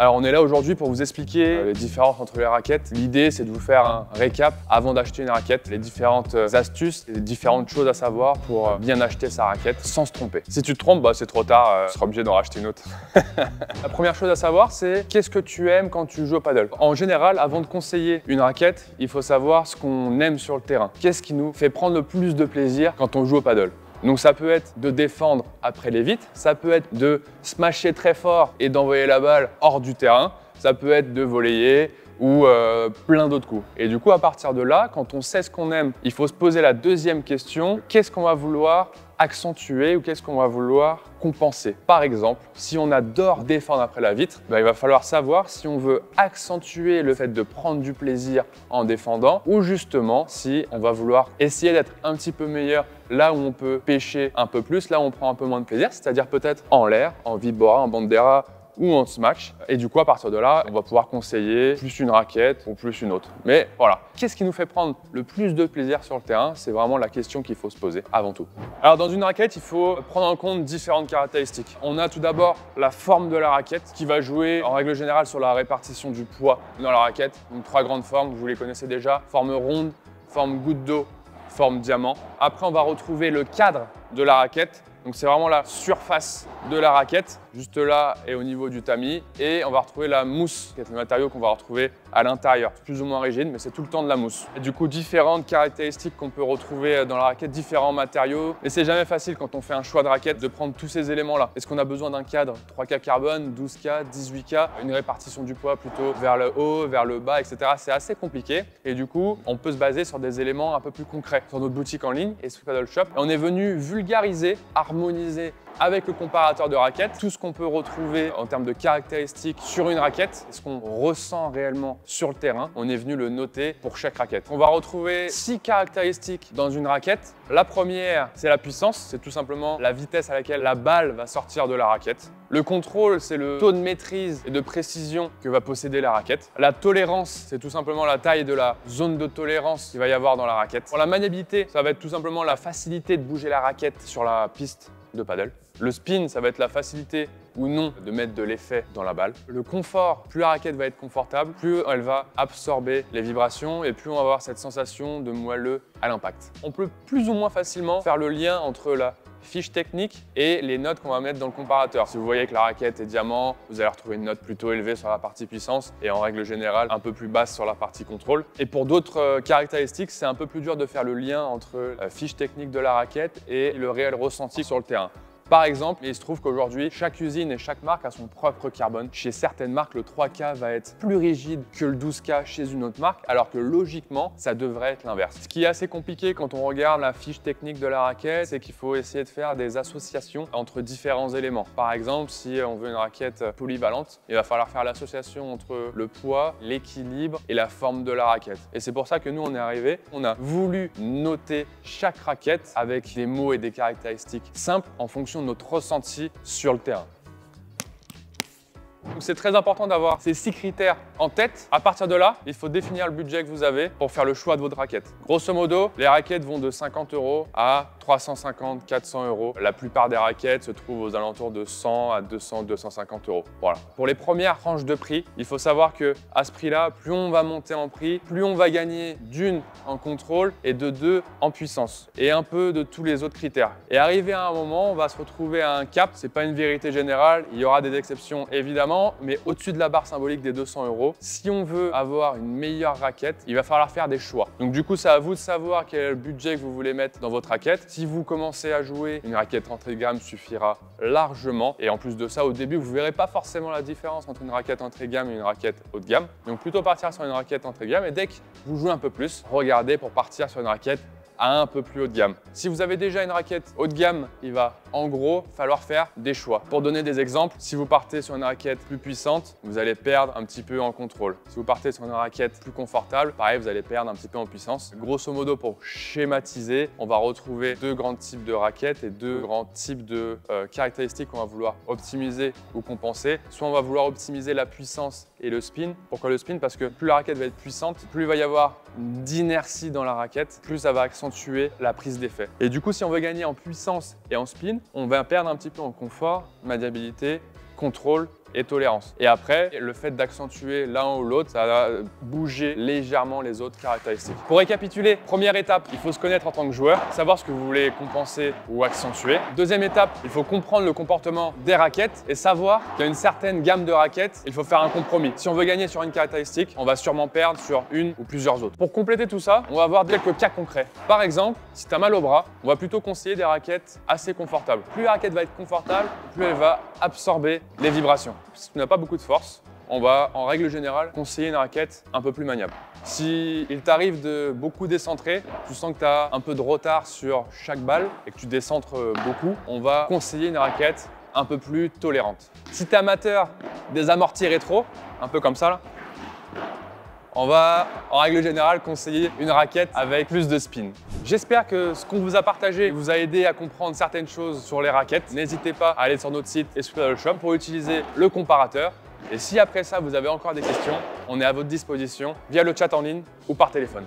Alors on est là aujourd'hui pour vous expliquer les différences entre les raquettes. L'idée c'est de vous faire un récap avant d'acheter une raquette, les différentes astuces, les différentes choses à savoir pour bien acheter sa raquette sans se tromper. Si tu te trompes, c'est trop tard, tu seras obligé d'en racheter une autre. La première chose à savoir c'est qu'est-ce que tu aimes quand tu joues au paddle. En général, avant de conseiller une raquette, il faut savoir ce qu'on aime sur le terrain. Qu'est-ce qui nous fait prendre le plus de plaisir quand on joue au paddle. Donc ça peut être de défendre après les vitres, ça peut être de smasher très fort et d'envoyer la balle hors du terrain, ça peut être de voleyer ou plein d'autres coups. Et du coup, à partir de là, quand on sait ce qu'on aime, il faut se poser la deuxième question, qu'est-ce qu'on va vouloir accentuer ou qu'est-ce qu'on va vouloir compenser. Par exemple, si on adore défendre après la vitre, il va falloir savoir si on veut accentuer le fait de prendre du plaisir en défendant ou justement si on va vouloir essayer d'être un petit peu meilleur là où on peut pêcher un peu plus, là où on prend un peu moins de plaisir, c'est-à-dire peut-être en l'air, en vibora, en bandera ou en smash. Et du coup, à partir de là, on va pouvoir conseiller plus une raquette ou plus une autre. Mais voilà, qu'est-ce qui nous fait prendre le plus de plaisir sur le terrain? C'est vraiment la question qu'il faut se poser avant tout. Alors dans une raquette, il faut prendre en compte différentes caractéristiques. On a tout d'abord la forme de la raquette qui va jouer en règle générale sur la répartition du poids dans la raquette. Donc trois grandes formes, vous les connaissez déjà, forme ronde, forme goutte d'eau, forme diamant. Après, on va retrouver le cadre de la raquette. Donc c'est vraiment la surface de la raquette, juste là et au niveau du tamis. Et on va retrouver la mousse, qui est le matériau qu'on va retrouver à l'intérieur. Plus ou moins rigide, mais c'est tout le temps de la mousse. Et du coup, différentes caractéristiques qu'on peut retrouver dans la raquette, différents matériaux. Et c'est jamais facile quand on fait un choix de raquette de prendre tous ces éléments-là. Est-ce qu'on a besoin d'un cadre 3K carbone, 12K, 18K, une répartition du poids plutôt vers le haut, vers le bas, etc. C'est assez compliqué. Et du coup, on peut se baser sur des éléments un peu plus concrets. Sur notre boutique en ligne, Esprit Paddle Shop, et on est venu vulgariser, harmoniser avec le comparateur de raquettes, tout ce qu'on peut retrouver en termes de caractéristiques sur une raquette, ce qu'on ressent réellement sur le terrain, on est venu le noter pour chaque raquette. On va retrouver 6 caractéristiques dans une raquette. La première, c'est la puissance, c'est tout simplement la vitesse à laquelle la balle va sortir de la raquette. Le contrôle, c'est le taux de maîtrise et de précision que va posséder la raquette. La tolérance, c'est tout simplement la taille de la zone de tolérance qu'il va y avoir dans la raquette. Pour la maniabilité, ça va être tout simplement la facilité de bouger la raquette sur la piste de paddle. Le spin, ça va être la facilité ou non de mettre de l'effet dans la balle. Le confort, plus la raquette va être confortable, plus elle va absorber les vibrations et plus on va avoir cette sensation de moelleux à l'impact. On peut plus ou moins facilement faire le lien entre la fiche technique et les notes qu'on va mettre dans le comparateur. Si vous voyez que la raquette est diamant, vous allez retrouver une note plutôt élevée sur la partie puissance et en règle générale un peu plus basse sur la partie contrôle. Et pour d'autres caractéristiques, c'est un peu plus dur de faire le lien entre la fiche technique de la raquette et le réel ressenti sur le terrain. Par exemple, il se trouve qu'aujourd'hui, chaque usine et chaque marque a son propre carbone. Chez certaines marques, le 3K va être plus rigide que le 12K chez une autre marque, alors que logiquement, ça devrait être l'inverse. Ce qui est assez compliqué quand on regarde la fiche technique de la raquette, c'est qu'il faut essayer de faire des associations entre différents éléments. Par exemple, si on veut une raquette polyvalente, il va falloir faire l'association entre le poids, l'équilibre et la forme de la raquette. Et c'est pour ça que nous, on est arrivé, on a voulu noter chaque raquette avec des mots et des caractéristiques simples en fonction de notre ressenti sur le terrain. Donc c'est très important d'avoir ces 6 critères en tête. À partir de là, il faut définir le budget que vous avez pour faire le choix de votre raquette. Grosso modo, les raquettes vont de 50 € à 350, 400 €. La plupart des raquettes se trouvent aux alentours de 100 à 200, 250 €. Voilà. Pour les premières tranches de prix, il faut savoir que à ce prix-là, plus on va monter en prix, plus on va gagner d'une en contrôle et de 2 en puissance et un peu de tous les autres critères. Et arrivé à un moment, on va se retrouver à un cap. C'est pas une vérité générale. Il y aura des exceptions évidemment. Mais au-dessus de la barre symbolique des 200 €, si on veut avoir une meilleure raquette, il va falloir faire des choix. Donc du coup, c'est à vous de savoir quel est le budget que vous voulez mettre dans votre raquette. Si vous commencez à jouer, une raquette entrée de gamme suffira largement. Et en plus de ça, au début, vous ne verrez pas forcément la différence entre une raquette entrée de gamme et une raquette haut de gamme. Donc plutôt partir sur une raquette entrée de gamme et dès que vous jouez un peu plus, regardez pour partir sur une raquette à un peu plus haut de gamme. Si vous avez déjà une raquette haut de gamme, il va en gros falloir faire des choix. Pour donner des exemples, si vous partez sur une raquette plus puissante, vous allez perdre un petit peu en contrôle. Si vous partez sur une raquette plus confortable, pareil, vous allez perdre un petit peu en puissance. Grosso modo, pour schématiser, on va retrouver 2 grands types de raquettes et 2 grands types de caractéristiques qu'on va vouloir optimiser ou compenser. Soit on va vouloir optimiser la puissance et le spin. Pourquoi le spin? Parce que plus la raquette va être puissante, plus il va y avoir d'inertie dans la raquette, plus ça va accentuer la prise d'effet. Et du coup, si on veut gagner en puissance et en spin, on va perdre un petit peu en confort, maniabilité, contrôle et tolérance. Et après, le fait d'accentuer l'un ou l'autre, ça va bouger légèrement les autres caractéristiques. Pour récapituler, première étape, il faut se connaître en tant que joueur, savoir ce que vous voulez compenser ou accentuer. Deuxième étape, il faut comprendre le comportement des raquettes et savoir qu'il y a une certaine gamme de raquettes, il faut faire un compromis. Si on veut gagner sur une caractéristique, on va sûrement perdre sur une ou plusieurs autres. Pour compléter tout ça, on va voir quelques cas concrets. Par exemple, si tu as mal au bras, on va plutôt conseiller des raquettes assez confortables. Plus la raquette va être confortable, plus elle va absorber les vibrations. Si tu n'as pas beaucoup de force, on va en règle générale conseiller une raquette un peu plus maniable. Si il t'arrive de beaucoup décentrer, tu sens que tu as un peu de retard sur chaque balle et que tu décentres beaucoup, on va conseiller une raquette un peu plus tolérante. Si tu es amateur des amortis rétro, un peu comme ça là, on va en règle générale conseiller une raquette avec plus de spin. J'espère que ce qu'on vous a partagé vous a aidé à comprendre certaines choses sur les raquettes. N'hésitez pas à aller sur notre site Esprit Paddle Shop pour utiliser le comparateur. Et si après ça vous avez encore des questions, on est à votre disposition via le chat en ligne ou par téléphone.